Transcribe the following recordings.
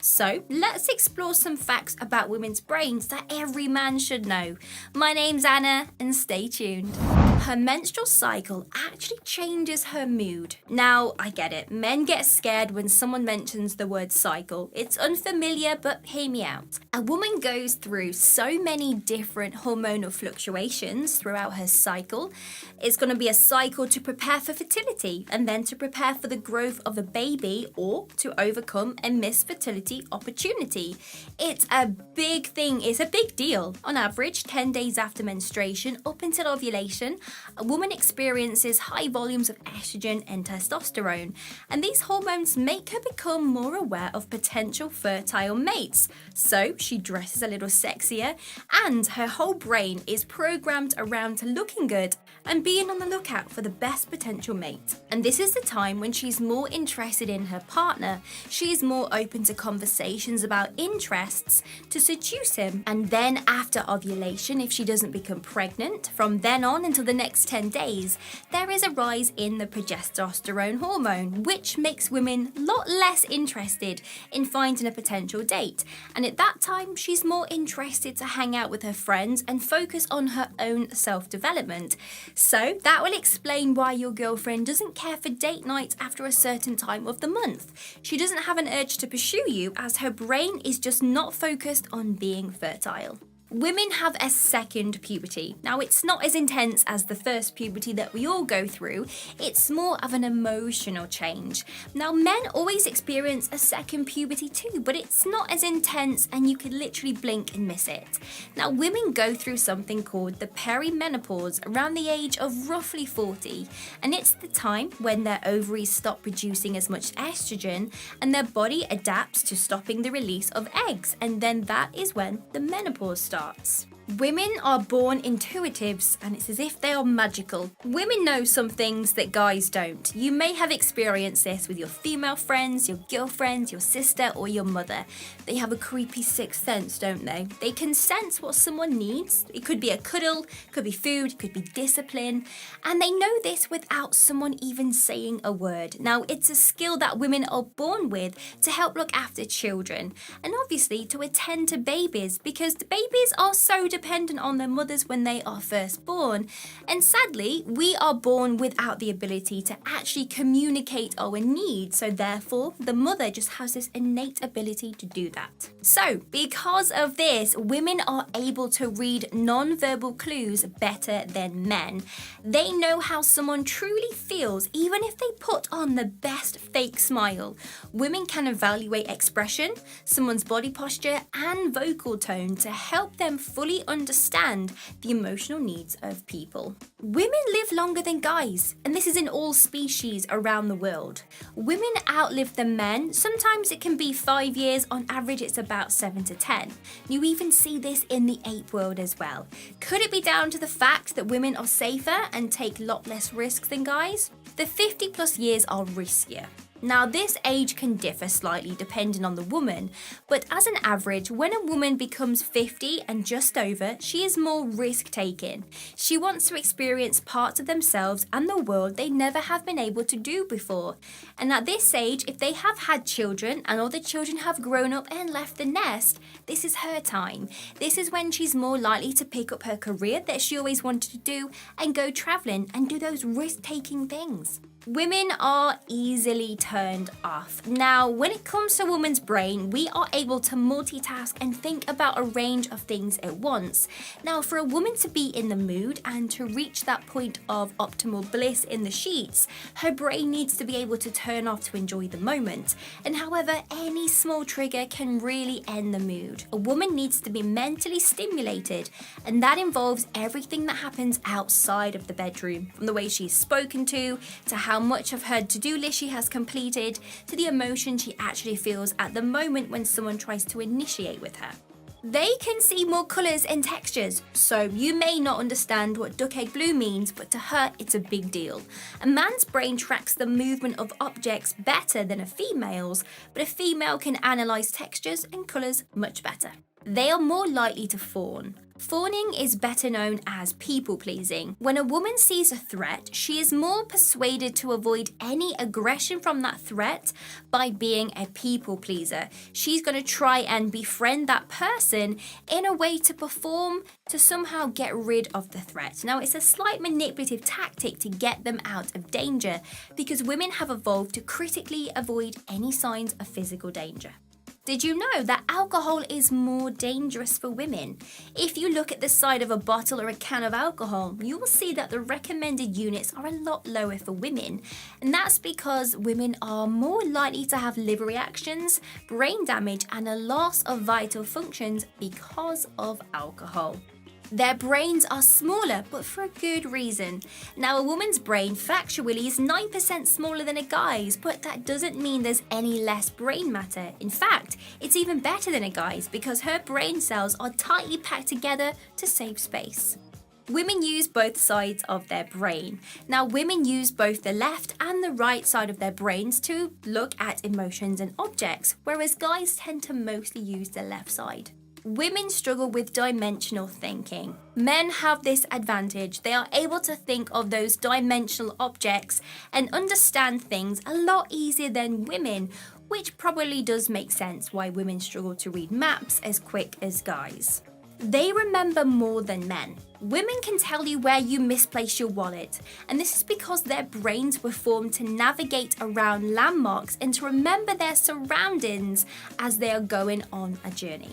So, let's explore some facts about women's brains that every man should know. My name's Anna, and stay tuned. Her menstrual cycle actually changes her mood. Now, I get it, men get scared when someone mentions the word cycle. It's unfamiliar, but hear me out. A woman goes through so many different hormonal fluctuations throughout her cycle. It's going to be a cycle to prepare for fertility, and then to prepare for the growth of a baby, or to overcome a missed fertility opportunity. It's a big thing, it's a big deal. On average, 10 days after menstruation up until ovulation, a woman experiences high volumes of estrogen and testosterone, and these hormones make her become more aware of potential fertile mates. So she dresses a little sexier, and her whole brain is programmed around looking good and being on the lookout for the best potential mate. And this is the time when she's more interested in her partner. She's more open to conversations about interests to seduce him. And then after ovulation, if she doesn't become pregnant, from then on until the next 10 days, there is a rise in the progesterone hormone, which makes women a lot less interested in finding a potential date. And at that time, she's more interested to hang out with her friends and focus on her own self-development. So that will explain why your girlfriend doesn't care for date nights after a certain time of the month. She doesn't have an urge to pursue you, as her brain is just not focused on being fertile. Women have a second puberty. Now, it's not as intense as the first puberty that we all go through. It's more of an emotional change. Now, men always experience a second puberty too, but it's not as intense, and you could literally blink and miss it. Now, women go through something called the perimenopause around the age of roughly 40, and it's the time when their ovaries stop producing as much estrogen and their body adapts to stopping the release of eggs, and then that is when the menopause starts. Women are born intuitives, and it's as if they are magical. Women know some things that guys don't. You may have experienced this with your female friends, your girlfriends, your sister, or your mother. They have a creepy sixth sense, don't they? They can sense what someone needs. It could be a cuddle, could be food, it could be discipline, and they know this without someone even saying a word. Now, it's a skill that women are born with to help look after children, and obviously to attend to babies, because the babies are so dependent on their mothers when they are first born. And sadly, we are born without the ability to actually communicate our needs, so therefore the mother just has this innate ability to do that. So because of this, women are able to read non-verbal clues better than men. They know how someone truly feels even if they put on the best fake smile. Women can evaluate expression, someone's body posture, and vocal tone to help them fully understand the emotional needs of people. Women live longer than guys, and this is in all species around the world. Women outlive the men. Sometimes it can be 5 years, on average it's about 7 to 10. You even see this in the ape world as well. Could it be down to the fact that women are safer and take a lot less risks than guys? The 50 plus years are riskier. Now, this age can differ slightly depending on the woman, but as an average, when a woman becomes 50 and just over, she is more risk-taking. She wants to experience parts of themselves and the world they never have been able to do before. And at this age, if they have had children and all the children have grown up and left the nest, this is her time. This is when she's more likely to pick up her career that she always wanted to do and go traveling and do those risk-taking things. Women are easily turned off. Now, when it comes to a woman's brain, we are able to multitask and think about a range of things at once. Now, for a woman to be in the mood and to reach that point of optimal bliss in the sheets, her brain needs to be able to turn off to enjoy the moment. And however, any small trigger can really end the mood. A woman needs to be mentally stimulated, and that involves everything that happens outside of the bedroom, from the way she's spoken to how much of her to-do list she has completed, to the emotion she actually feels at the moment when someone tries to initiate with her. They can see more colours and textures, so you may not understand what duck egg blue means, but to her it's a big deal. A man's brain tracks the movement of objects better than a female's, but a female can analyse textures and colours much better. They are more likely to fawn. Fawning is better known as people pleasing. When a woman sees a threat, she is more persuaded to avoid any aggression from that threat by being a people pleaser. She's going to try and befriend that person in a way to perform to somehow get rid of the threat. Now, it's a slight manipulative tactic to get them out of danger because women have evolved to critically avoid any signs of physical danger. Did you know that alcohol is more dangerous for women? If you look at the side of a bottle or a can of alcohol, you will see that the recommended units are a lot lower for women. And that's because women are more likely to have liver reactions, brain damage, and a loss of vital functions because of alcohol. Their brains are smaller, but for a good reason. Now, a woman's brain factually is 9% smaller than a guy's, but that doesn't mean there's any less brain matter. In fact, it's even better than a guy's because her brain cells are tightly packed together to save space. Women use both sides of their brain. Now, women use both the left and the right side of their brains to look at emotions and objects, whereas guys tend to mostly use the left side. Women struggle with dimensional thinking. Men have this advantage. They are able to think of those dimensional objects and understand things a lot easier than women, which probably does make sense why women struggle to read maps as quick as guys. They remember more than men. Women can tell you where you misplaced your wallet, and this is because their brains were formed to navigate around landmarks and to remember their surroundings as they are going on a journey.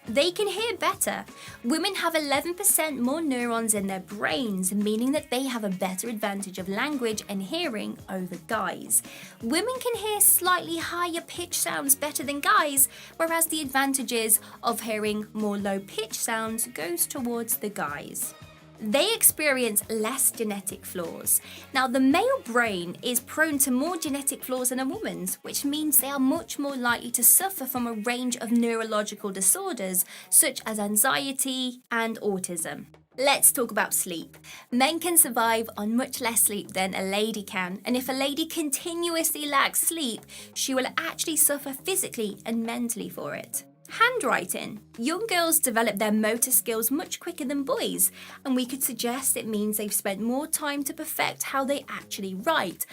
They can hear better. Women have 11% more neurons in their brains, meaning that they have a better advantage of language and hearing over guys. Women can hear slightly higher pitch sounds better than guys, whereas the advantages of hearing more low pitch sounds goes towards the guys. They experience less genetic flaws. Now, the male brain is prone to more genetic flaws than a woman's, which means they are much more likely to suffer from a range of neurological disorders, such as anxiety and autism. Let's talk about sleep. Men can survive on much less sleep than a lady can, and if a lady continuously lacks sleep, she will actually suffer physically and mentally for it. Handwriting. Young girls develop their motor skills much quicker than boys, and we could suggest it means they've spent more time to perfect how they actually write,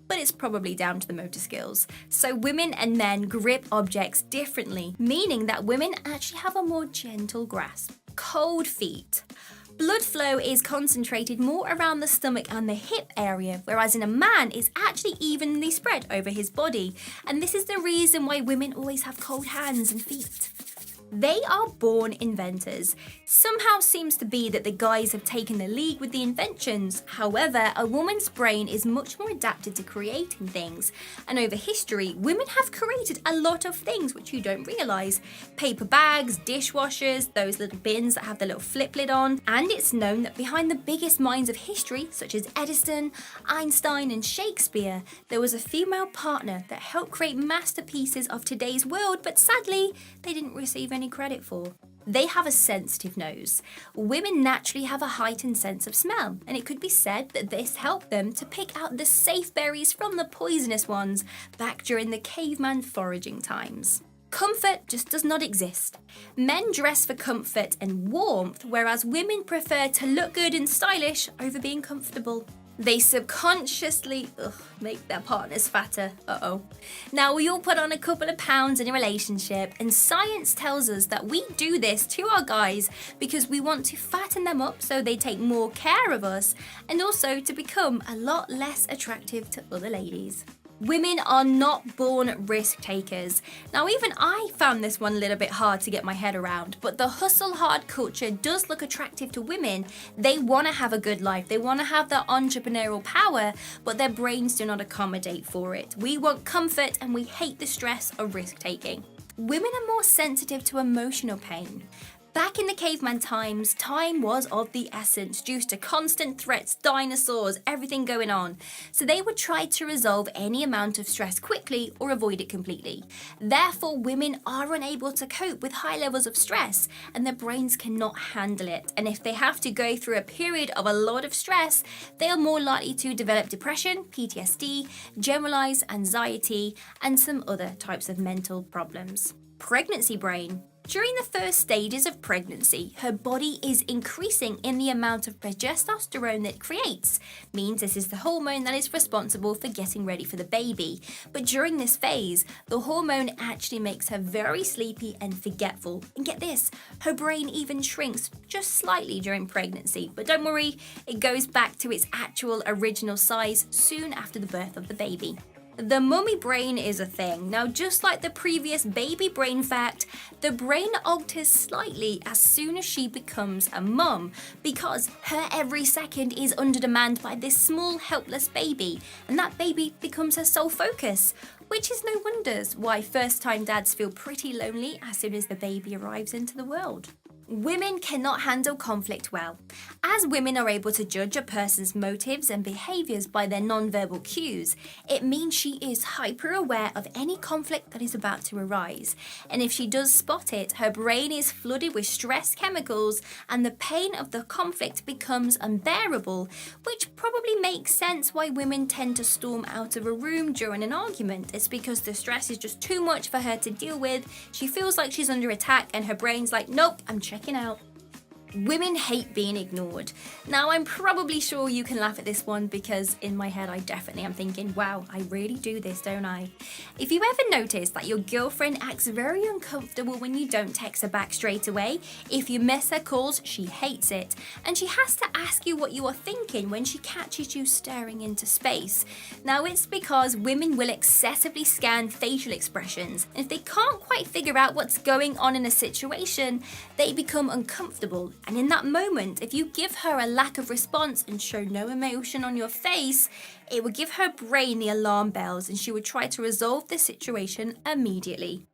but it's probably down to the motor skills. So women and men grip objects differently, meaning that women actually have a more gentle grasp. Cold feet. Blood flow is concentrated more around the stomach and the hip area, whereas in a man it's actually evenly spread over his body. And this is the reason why women always have cold hands and feet. They are born inventors. Somehow seems to be that the guys have taken the lead with the inventions. However, a woman's brain is much more adapted to creating things. And over history, women have created a lot of things which you don't realise. Paper bags, dishwashers, those little bins that have the little flip lid on. And it's known that behind the biggest minds of history, such as Edison, Einstein and Shakespeare, there was a female partner that helped create masterpieces of today's world, but sadly, they didn't receive any credit for. They have a sensitive nose. Women naturally have a heightened sense of smell, and it could be said that this helped them to pick out the safe berries from the poisonous ones back during the caveman foraging times. Comfort just does not exist. Men dress for comfort and warmth, whereas women prefer to look good and stylish over being comfortable. They subconsciously make their partners fatter. Now, we all put on a couple of pounds in a relationship, and science tells us that we do this to our guys because we want to fatten them up so they take more care of us, and also to become a lot less attractive to other ladies. Women are not born risk takers. Now, even I found this one a little bit hard to get my head around, but the hustle hard culture does look attractive to women. They want to have a good life. They want to have their entrepreneurial power, but their brains do not accommodate for it. We want comfort and we hate the stress of risk taking. Women are more sensitive to emotional pain. Back in the caveman times, time was of the essence due to constant threats, dinosaurs, everything going on. So they would try to resolve any amount of stress quickly or avoid it completely. Therefore, women are unable to cope with high levels of stress and their brains cannot handle it. And if they have to go through a period of a lot of stress, they are more likely to develop depression, PTSD, generalized anxiety, and some other types of mental problems. Pregnancy brain. During the first stages of pregnancy, her body is increasing in the amount of progesterone that it creates. Means this is the hormone that is responsible for getting ready for the baby. But during this phase, the hormone actually makes her very sleepy and forgetful. And get this, her brain even shrinks just slightly during pregnancy. But don't worry, it goes back to its actual original size soon after the birth of the baby. The mummy brain is a thing. Now, just like the previous baby brain fact, the brain alters slightly as soon as she becomes a mum, because her every second is under demand by this small, helpless baby, and that baby becomes her sole focus. Which is no wonders why first-time dads feel pretty lonely as soon as the baby arrives into the world. Women cannot handle conflict well. As women are able to judge a person's motives and behaviours by their non-verbal cues, it means she is hyper-aware of any conflict that is about to arise. And if she does spot it, her brain is flooded with stress chemicals and the pain of the conflict becomes unbearable, which probably makes sense why women tend to storm out of a room during an argument. It's because the stress is just too much for her to deal with. She feels like she's under attack and her brain's like, nope, I'm checking out. Women hate being ignored. Now, I'm probably sure you can laugh at this one because in my head I definitely am thinking, wow, I really do this, don't I? If you ever notice that your girlfriend acts very uncomfortable when you don't text her back straight away, if you miss her calls, she hates it. And she has to ask you what you are thinking when she catches you staring into space. Now, it's because women will excessively scan facial expressions. And if they can't quite figure out what's going on in a situation, they become uncomfortable. And in that moment, if you give her a lack of response and show no emotion on your face, it would give her brain the alarm bells and she would try to resolve the situation immediately.